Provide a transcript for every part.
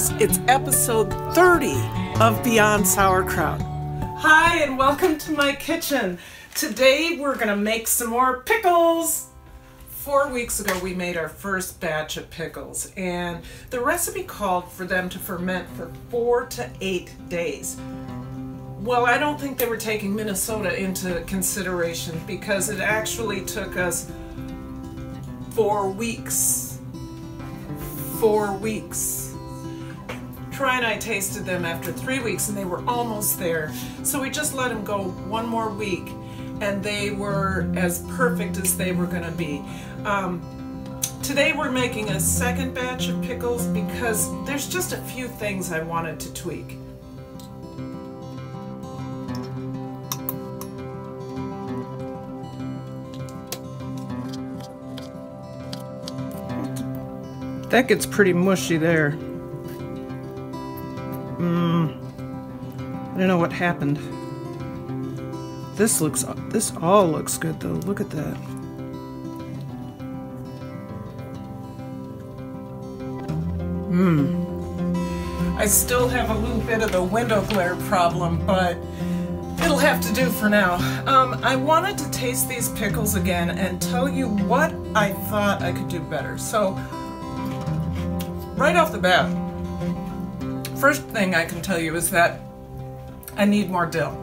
Pickles. It's episode 30 of Beyond Sauerkraut. Hi, and welcome to my kitchen. Today we're going to make some more pickles. 4 weeks ago we made our first batch of pickles, and the recipe called for them to ferment for 4 to 8 days. Well, I don't think they were taking Minnesota into consideration because it actually took us 4 weeks. 4 weeks. Troy and I tasted them after 3 weeks and they were almost there. So we just let them go 1 more week and they were as perfect as they were going to be. Today we're making a second batch of pickles because there's just a few things I wanted to tweak. That gets pretty mushy there. I don't know what happened. This all looks good though. Look at that. I still have a little bit of the window glare problem, but it'll have to do for now. I wanted to taste these pickles again and tell you what I thought I could do better. So, right off the bat, first thing I can tell you is that I need more dill.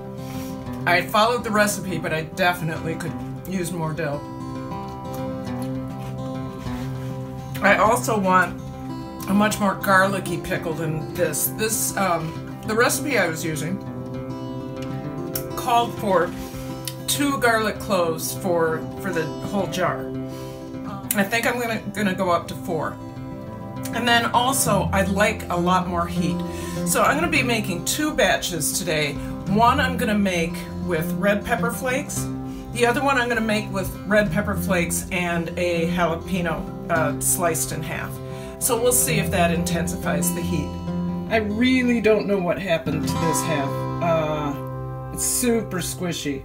I followed the recipe, but I definitely could use more dill. I also want a much more garlicky pickle than this. The recipe I was using called for 2 garlic cloves for the whole jar. I think I'm gonna go up to 4. And then also, I'd like a lot more heat. So I'm going to be making 2 batches today. One I'm going to make with red pepper flakes. The other one I'm going to make with red pepper flakes and a jalapeno sliced in half. So we'll see if that intensifies the heat. I really don't know what happened to this half. It's super squishy.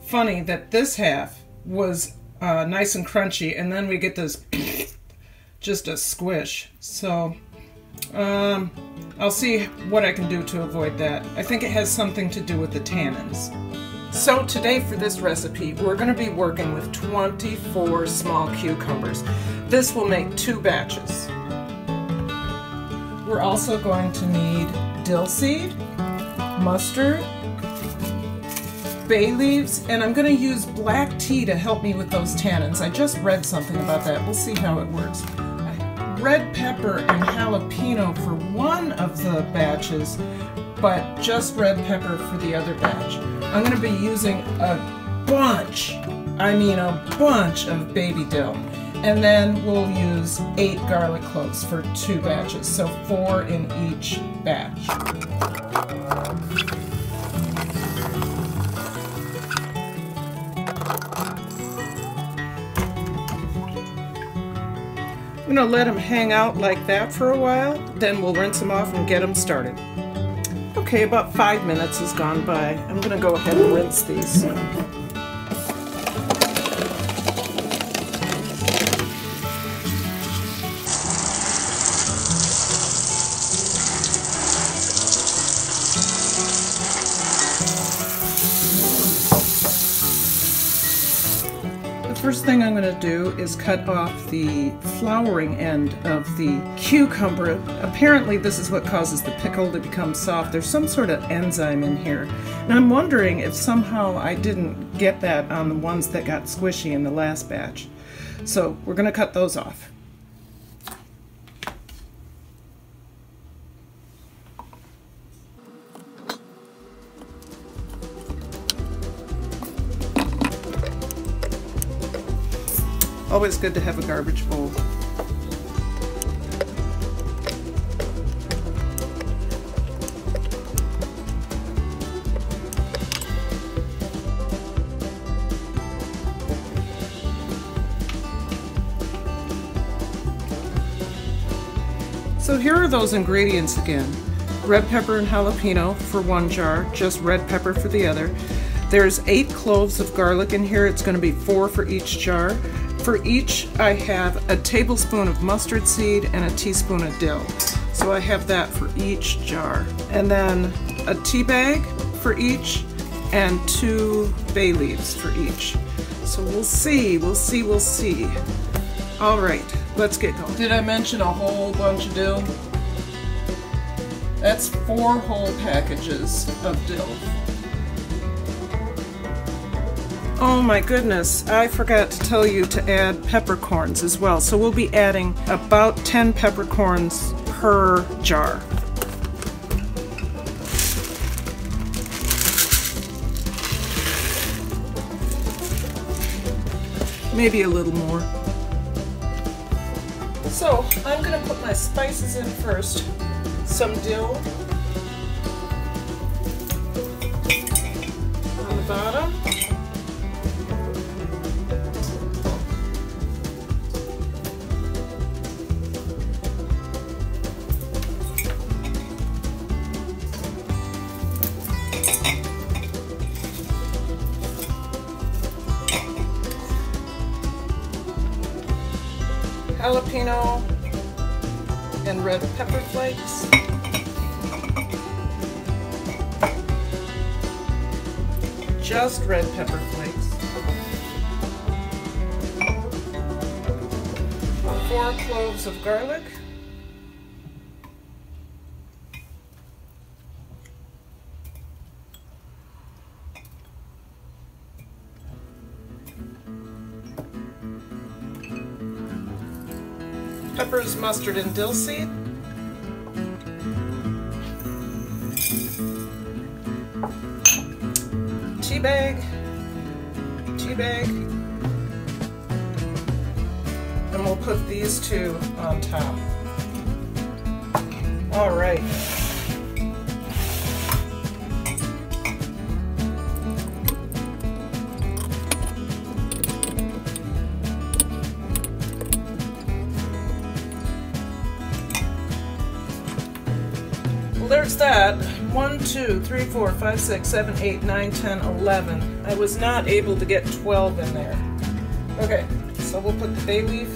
Funny that this half was nice and crunchy, and then we get this just a squish. So I'll see what I can do to avoid that. I think it has something to do with the tannins. So today for this recipe we're going to be working with 24 small cucumbers. This will make 2 batches. We're also going to need dill seed, mustard, bay leaves, and I'm going to use black tea to help me with those tannins. I just read something about that. We'll see how it works. Red pepper and jalapeno for one of the batches, but just red pepper for the other batch. I'm going to be using a bunch of baby dill. And then we'll use 8 garlic cloves for 2 batches, so 4 in each batch. I'm going to let them hang out like that for a while, then we'll rinse them off and get them started. Okay, about 5 minutes has gone by. I'm going to go ahead and rinse these. First thing I'm going to do is cut off the flowering end of the cucumber. Apparently this is what causes the pickle to become soft. There's some sort of enzyme in here. And I'm wondering if somehow I didn't get that on the ones that got squishy in the last batch. So we're going to cut those off. Always good to have a garbage bowl. So here are those ingredients again. Red pepper and jalapeno for 1 jar, just red pepper for the other. There's 8 cloves of garlic in here. It's going to be 4 for each jar. For each, I have a tablespoon of mustard seed and a teaspoon of dill. So I have that for each jar. And then a tea bag for each and 2 bay leaves for each. So we'll see. All right, let's get going. Did I mention a whole bunch of dill? That's 4 whole packages of dill. Oh my goodness, I forgot to tell you to add peppercorns as well. So we'll be adding about 10 peppercorns per jar. Maybe a little more. So I'm going to put my spices in first. Some dill on the bottom. Jalapeno and red pepper flakes. Just red pepper flakes. 4 cloves of garlic. Peppers, mustard, and dill seed. Tea bag, and we'll put these 2 on top. All right. There's that. 1, 2, 3, 4, 5, 6, 7, 8, 9, 10, 11. I was not able to get 12 in there. Okay, so we'll put the bay leaf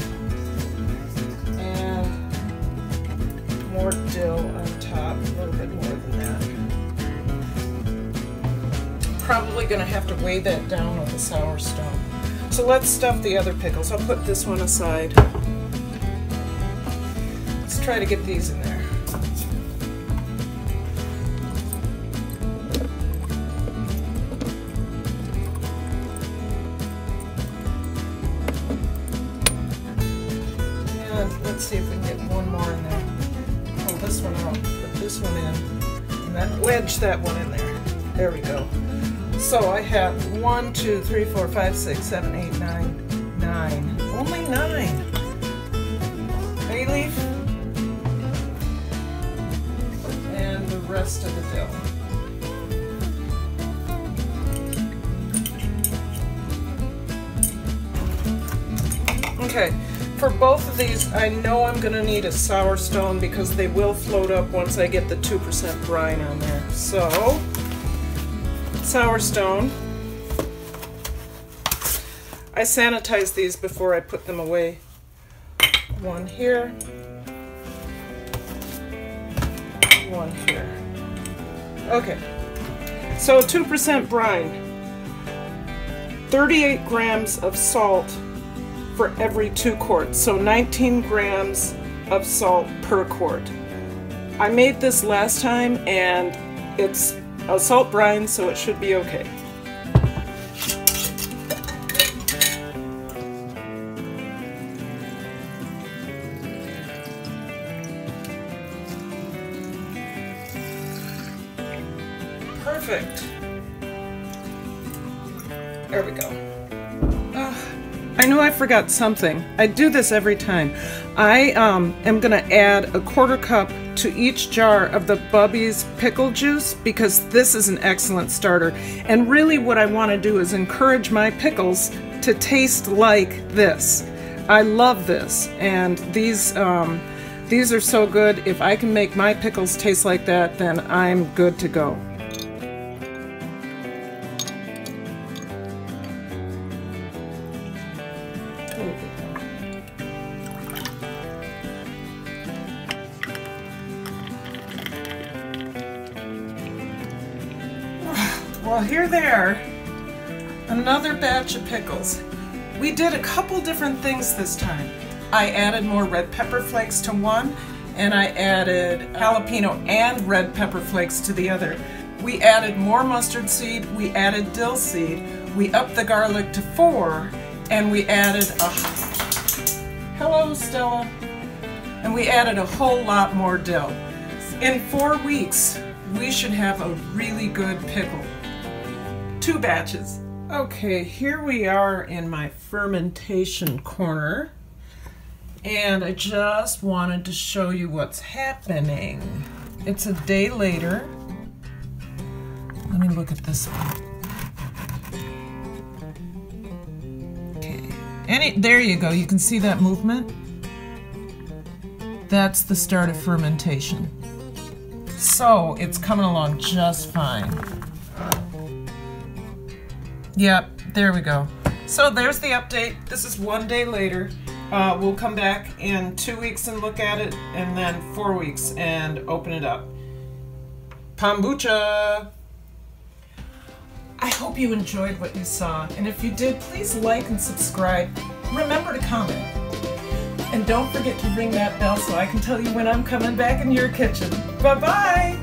and more dill on top, a little bit more than that. Probably gonna have to weigh that down with a sour stone. So let's stuff the other pickles. I'll put this one aside. Let's try to get these in there. Let's see if we can get one more in there. Oh, this one out. Put this one in. And then wedge that one in there. There we go. So I have 1, 2, 3, 4, 5, 6, 7, 8, 9. Only 9. Bay leaf. And the rest of the dill. Okay. For both of these, I know I'm going to need a sour stone because they will float up once I get the 2% brine on there. So, sour stone. I sanitize these before I put them away. 1 here. 1 here. Okay. So 2% brine. 38 grams of salt for every 2 quarts, so 19 grams of salt per quart. I made this last time and it's a salt brine, so it should be okay. Perfect. There we go. I know I forgot something. I do this every time. I am going to add a 1/4 cup to each jar of the Bubbies pickle juice because this is an excellent starter. And really what I want to do is encourage my pickles to taste like this. I love this, and these are so good. If I can make my pickles taste like that, then I'm good to go. Well, here they are. Another batch of pickles. We did a couple different things this time. I added more red pepper flakes to one, and I added jalapeno and red pepper flakes to the other. We added more mustard seed, we added dill seed, we upped the garlic to 4, and we added hello Stella, and we added a whole lot more dill. In 4 weeks, we should have a really good pickle. 2 batches. Okay, here we are in my fermentation corner, and I just wanted to show you what's happening. It's a day later. Let me look at this one. Okay, there you go. You can see that movement? That's the start of fermentation. So it's coming along just fine. Yep, there we go. So there's the update. This is 1 day later. We'll come back in 2 weeks and look at it, and then 4 weeks and open it up. Kombucha! I hope you enjoyed what you saw, and if you did, please like and subscribe. Remember to comment. And don't forget to ring that bell so I can tell you when I'm coming back in your kitchen. Bye-bye!